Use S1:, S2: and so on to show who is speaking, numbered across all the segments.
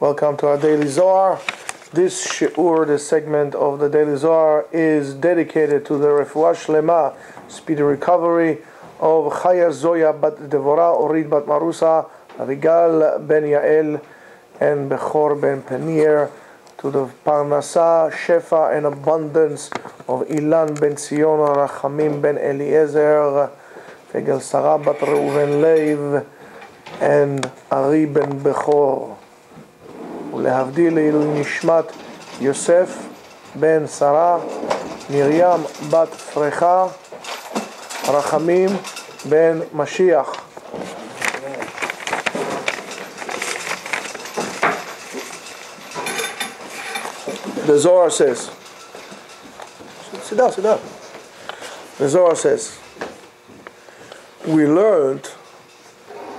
S1: Welcome to our Daily Zohar. This shiur, this segment of the Daily Zohar, is dedicated to the Refuah Shlema, speedy recovery of Chaya Zoya bat Devorah, Orit bat Marusa, Avigal ben Yael, and Bechor ben Penir, to the Parnasa, Shefa, and abundance of Ilan ben Sion, Rachamim ben Eliezer, Fegel Sarah bat Reuven Leiv, and Ari ben Bechor. ולהבדיל לעילוי נשמת יוסף בן שרה, מרים בת פרחה, רחמים בן משיח. The Zohar says, sit down. The Zohar says, we learned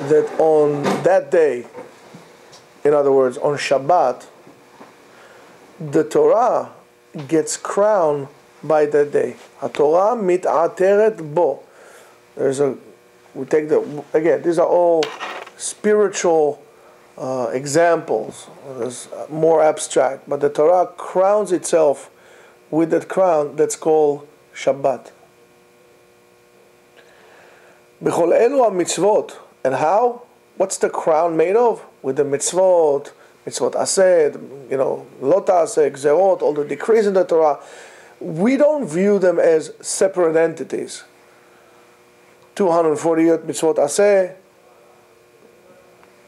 S1: that on that day, in other words, on Shabbat, the Torah gets crowned by that day. HaTorah mit'ateret bo. These are all spiritual examples. There's more abstract, but the Torah crowns itself with that crown that's called Shabbat. B'chol elu ha-mitzvot. And how? What's the crown made of? With the mitzvot aseh, lo ta'aseh, gzerot, all the decrees in the Torah. We don't view them as separate entities. 248 mitzvot aseh,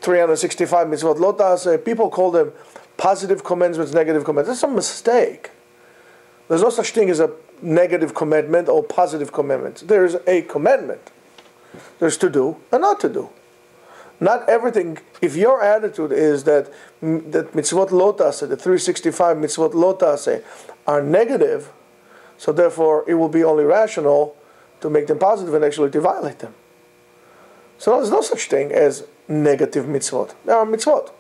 S1: 365 mitzvot lo ta'aseh. People call them positive commandments, negative commandments. That's a mistake. There's no such thing as a negative commandment or positive commandment. There's a commandment. There's to do and not to do. Not everything. If your attitude is that mitzvot lo ta'aseh, the 365 mitzvot lo ta'aseh, are negative, so therefore it will be only rational to make them positive and actually to violate them. So there's no such thing as negative mitzvot. There are mitzvot.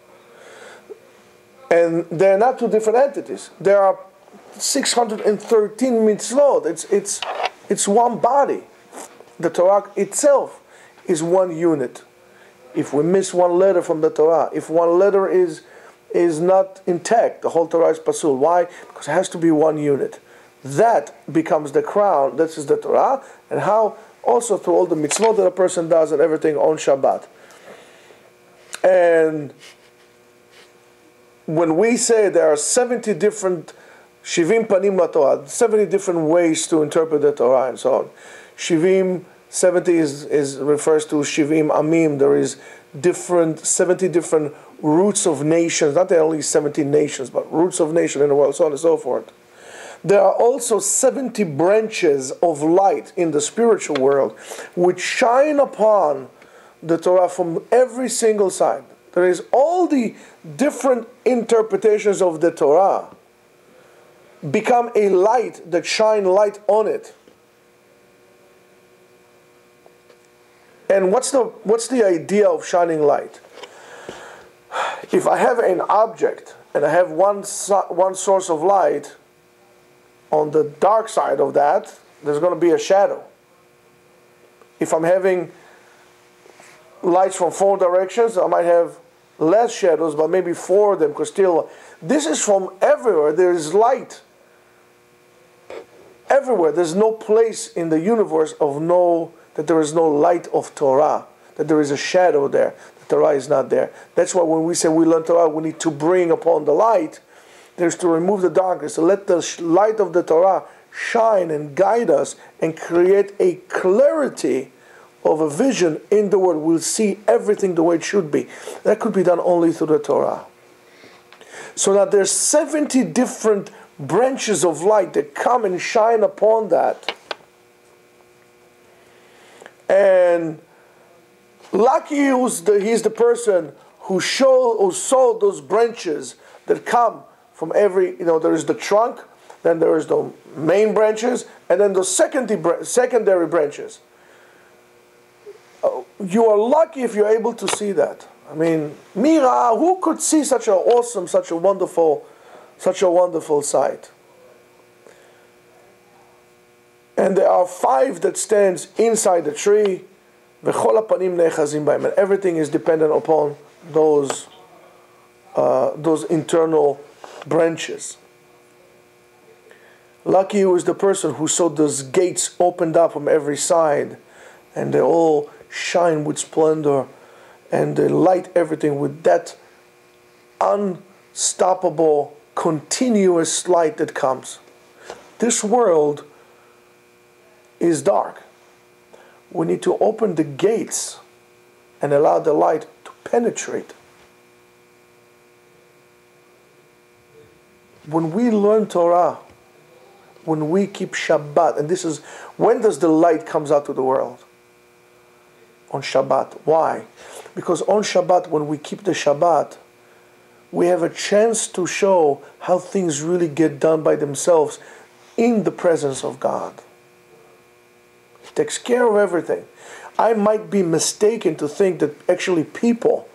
S1: And they're not two different entities. There are 613 mitzvot. It's one body. The Torah itself is one unit. If we miss one letter from the Torah, if one letter is not intact, the whole Torah is pasul. Why? Because it has to be one unit. That becomes the crown. This is the Torah, and how also through all the mitzvot that a person does and everything on Shabbat. And when we say there are 70 different shivim panim laTorah, 70 different ways to interpret the Torah and so on. 70 refers to Shivim Amim. There is 70 different roots of nations, not only 17 nations, but roots of nations in the world, so on and so forth. There are also 70 branches of light in the spiritual world, which shine upon the Torah from every single side. There is all the different interpretations of the Torah become a light that shine light on it. And what's the idea of shining light? If I have an object and I have one source of light, on the dark side of that, there's going to be a shadow. If I'm having lights from 4 directions, I might have less shadows, but maybe 4 of them, because still, this is from everywhere. There is light everywhere. There's no place in the universe that there is no light of Torah, that there is a shadow there. The Torah is not there. That's why when we say we learn Torah, we need to bring upon the light. There's to remove the darkness, to let the light of the Torah shine and guide us and create a clarity of a vision in the world. We'll see everything the way it should be. That could be done only through the Torah. So that there's 70 different branches of light that come and shine upon that. And lucky he's the person who saw those branches that come from every, there is the trunk, then there is the main branches, and then the secondary branches. You are lucky if you're able to see that. I mean, Mira, who could see such an awesome, such a wonderful sight? And there are 5 that stands inside the tree. And everything is dependent upon those those internal branches. Lucky was the person who saw those gates opened up from every side, and they all shine with splendor, and they light everything with that unstoppable, continuous light that comes. This world is dark. We need to open the gates and allow the light to penetrate. When we learn Torah, when we keep Shabbat, and this is, when does the light comes out to the world? On Shabbat. Why? Because on Shabbat, when we keep the Shabbat, we have a chance to show how things really get done by themselves in the presence of God. He takes care of everything. I might be mistaken to think that actually people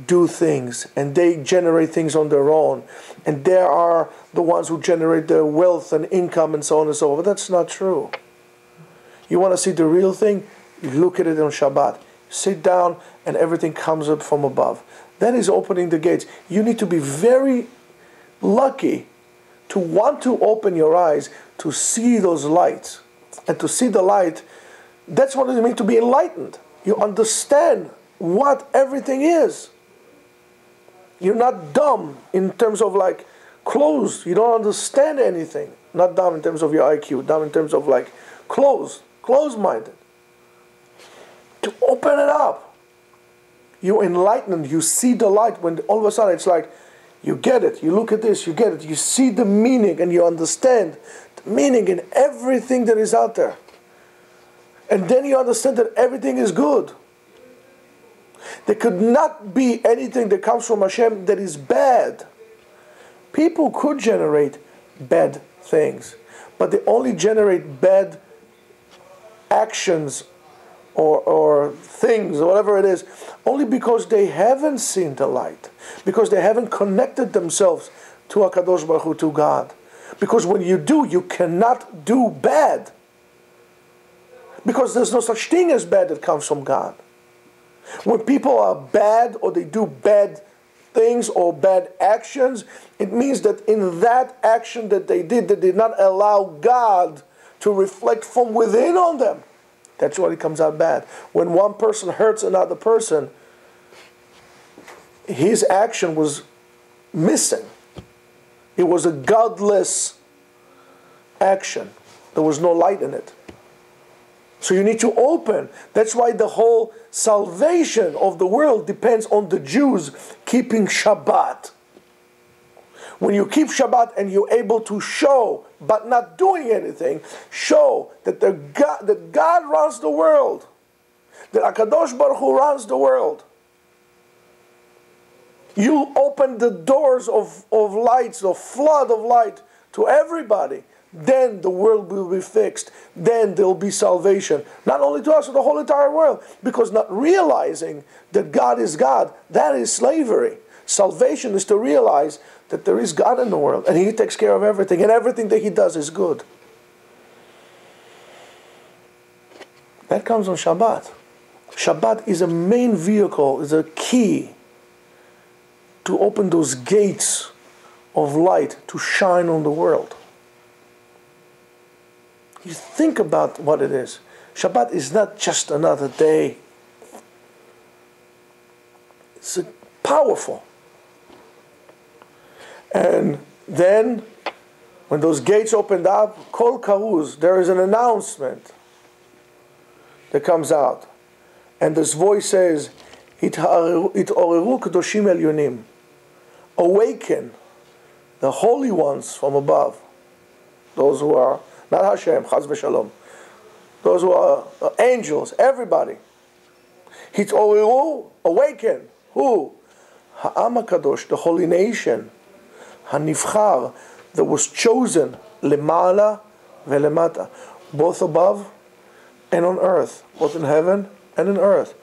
S1: do things and they generate things on their own, and they are the ones who generate their wealth and income and so on and so forth. But that's not true. You want to see the real thing? You look at it on Shabbat. Sit down and everything comes up from above. That is opening the gates. You need to be very lucky to want to open your eyes to see those lights. And to see the light, that's what it means to be enlightened. You understand what everything is. You're not dumb in terms of like closed. You don't understand anything. Not dumb in terms of your IQ. Dumb in terms of like closed-minded. To open it up. You're enlightened. You see the light when all of a sudden it's like you get it. You look at this, you get it. You see the meaning and you understand the meaning in everything that is out there. And then you understand that everything is good. There could not be anything that comes from Hashem that is bad. People could generate bad things, but they only generate bad actions or things, or whatever it is, only because they haven't seen the light, because they haven't connected themselves to HaKadosh Baruch Hu, to God. Because when you do, you cannot do bad. Because there's no such thing as bad that comes from God. When people are bad or they do bad things or bad actions, it means that in that action that they did not allow God to reflect from within on them. That's why it comes out bad. When one person hurts another person, his action was missing. It was a godless action. There was no light in it. So you need to open. That's why the whole salvation of the world depends on the Jews keeping Shabbat. When you keep Shabbat and you're able to show, but not doing anything, show that God runs the world, that HaKadosh Baruch Hu runs the world. You open the doors of lights, of flood of light to everybody. Then the world will be fixed. Then there will be salvation. Not only to us, but the whole entire world. Because not realizing that God is God, that is slavery. Salvation is to realize that there is God in the world. And He takes care of everything. And everything that He does is good. That comes on Shabbat. Shabbat is a main vehicle, is a key to open those gates of light to shine on the world. You think about what it is. Shabbat is not just another day. It's powerful. And then, when those gates opened up, Kol Karuz, there is an announcement that comes out. And this voice says, It'oreru Kedoshim Elyonim. Awaken the holy ones from above. Those who are not Hashem, Chaz v'Shalom. Those who are angels, everybody. Hit'oreru, awaken. Who? Ha'am HaKadosh, the holy nation. Hanivchar, that was chosen. Lemala ve'lemata. Both above and on earth. Both in heaven and in earth.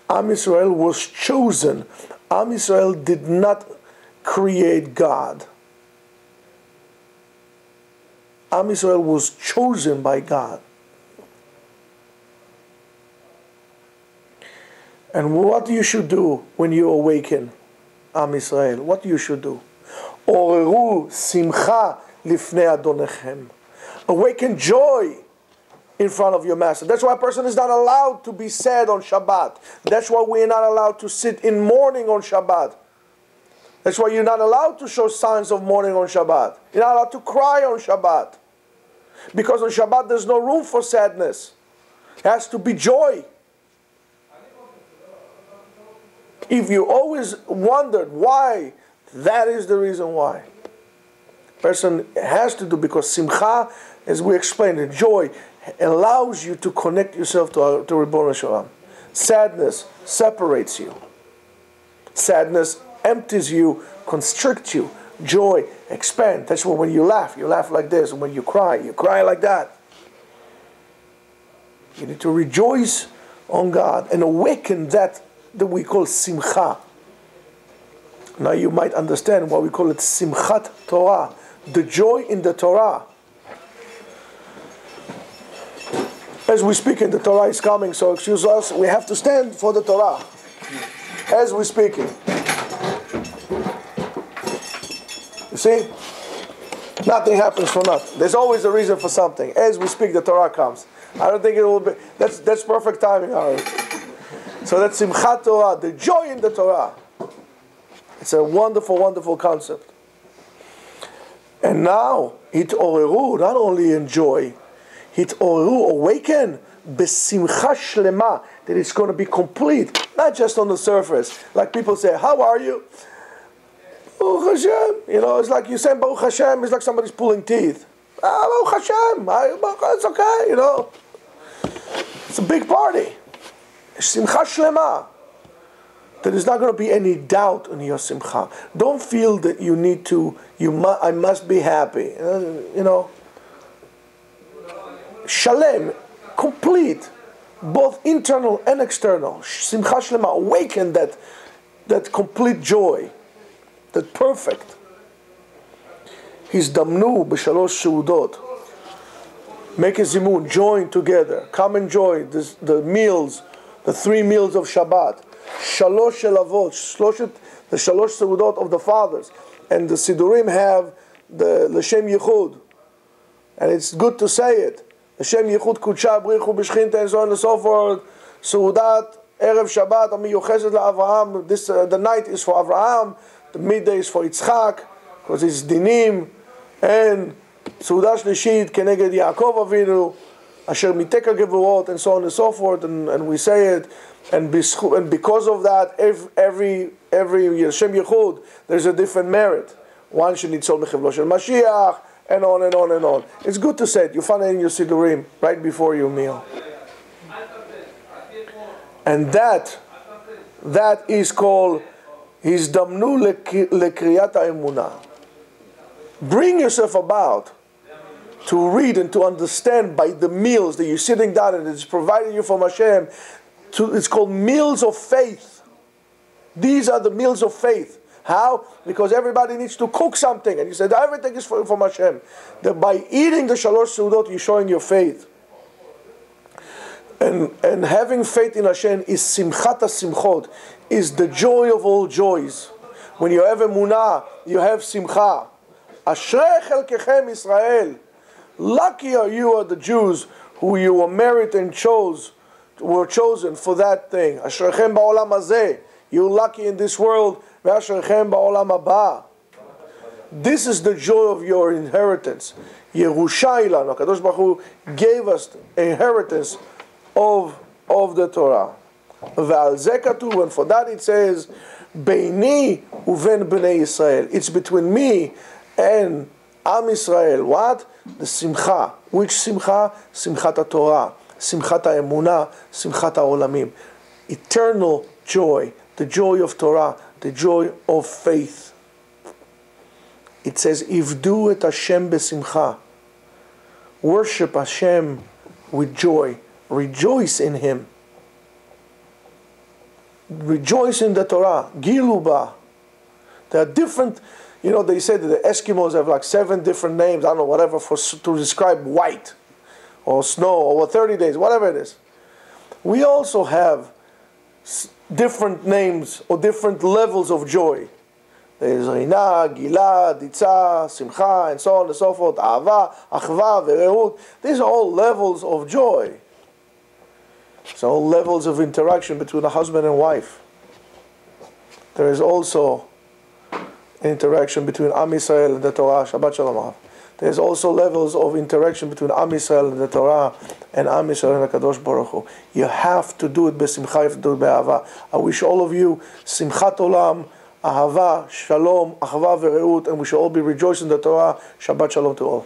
S1: Am Yisrael was chosen. Am Yisrael did not create God. Am Yisrael was chosen by God. And what you should do when you awaken? Am Yisrael, what you should do. Oreru simcha lifnei adonechem. Awaken joy in front of your master. That's why a person is not allowed to be sad on Shabbat. That's why we're not allowed to sit in mourning on Shabbat. That's why you're not allowed to show signs of mourning on Shabbat. You're not allowed to cry on Shabbat. Because on Shabbat there's no room for sadness. It has to be joy. If you always wondered why, that is the reason why. Person has to do, because simcha, as we explained, the joy allows you to connect yourself to Ribono Shel Olam. Sadness separates you. Sadness empties you, constricts you. Joy expands. That's why when you laugh like this. And when you cry like that. You need to rejoice on God and awaken that we call simcha. Now you might understand why we call it simchat Torah, the joy in the Torah. As we speak, the Torah is coming, so excuse us, we have to stand for the Torah as we speak it. You see? Nothing happens for nothing. There's always a reason for something. As we speak, the Torah comes. I don't think it will be. That's perfect timing, Ari. So that's Simchat Torah, the joy in the Torah. It's a wonderful, wonderful concept. And now, Hitoreru, not only enjoy, Hitoreru, awaken, besimcha shlema, that it's going to be complete, not just on the surface. Like people say, how are you? Baruch Hashem. You know, it's like you say Baruch Hashem, it's like somebody's pulling teeth. Baruch Hashem, it's okay, you know. It's a big party. Simcha shlema. There is not going to be any doubt in your simcha. Don't feel that you need to, I must be happy. You know. Shalem, complete, both internal and external. Simcha shlema, awaken that complete joy, that perfect. Hizdamnu b'shalosh seudot. Make a zimun, join together, come enjoy the meals, the 3 meals of Shabbat. Shalosh shelavot, the shalosh seudot of the fathers. And the Sidurim have the L'Shem Yichud. And it's good to say it. L'Shem Yichud Kudsha Brichu B'Shchinta, and so on and so forth. Seudat Erev Shabbat Amiyuchesed LaAvraham. The night is for Avraham. The midday is for Yitzchak, because it's Dinim. And Seudat Shlishit Keneged Yaakov Avinu, Asher Miteka Gevurot, and so on and so forth. And we say it. And because of that, every Yeshem Yechud, there's a different merit. One should need Sol Mechevlo Shel Mashiach, and on and on and on. It's good to say it. You find it in your Sidurim right before your meal. And that is called Hizdamnu Lekriyat HaEmunah. Bring yourself about to read and to understand by the meals that you're sitting down and it's provided you from Hashem. It's called meals of faith. These are the meals of faith. How? Because everybody needs to cook something. And he said, everything is from Hashem. That by eating the Shalosh Seudot, you're showing your faith. And having faith in Hashem is Simchat HaSimchot, is the joy of all joys. When you have emunah, you have Simcha. Ashrei Chelkechem Israel. Lucky are you, the Jews, who you were married and were chosen for that thing. Ashrechem ba'olam hazeh. You're lucky in this world. Ve'ashrechem ba'olam haba. This is the joy of your inheritance. Yerusha ilanu. Kadosh Baruch Hu gave us inheritance of the Torah. Ve'al zeh katuv, and for that it says, Beini uven bnei Yisrael. It's between me and Am Yisrael. What? The simcha. Which simcha? Simchat Torah. Simchat HaEmunah, Simchat HaOlamim. Eternal joy, the joy of Torah, the joy of faith. It says, Ivdu et Hashem besimcha. Worship Hashem with joy. Rejoice in Him. Rejoice in the Torah. Giluba. There are different, they say that the Eskimos have like 7 different names, I don't know, whatever, to describe white, or snow, or 30 days, whatever it is. We also have different names or different levels of joy. There is Rina, Gilad, Ditza, Simcha, and so on and so forth. Ahava, Achva, Vereut. These are all levels of joy. So all levels of interaction between a husband and wife. There is also interaction between Am Yisrael and the Torah. Shabbat Shalom. There's also levels of interaction between Am Yisrael and the Torah and Am Yisrael and the Kadosh Baruch Hu. You have to do it besimcha, you have to do it be'ahava. I wish all of you simchat olam, ahava, shalom, achva ve'reut, and we shall all be rejoicing in the Torah. Shabbat Shalom to all.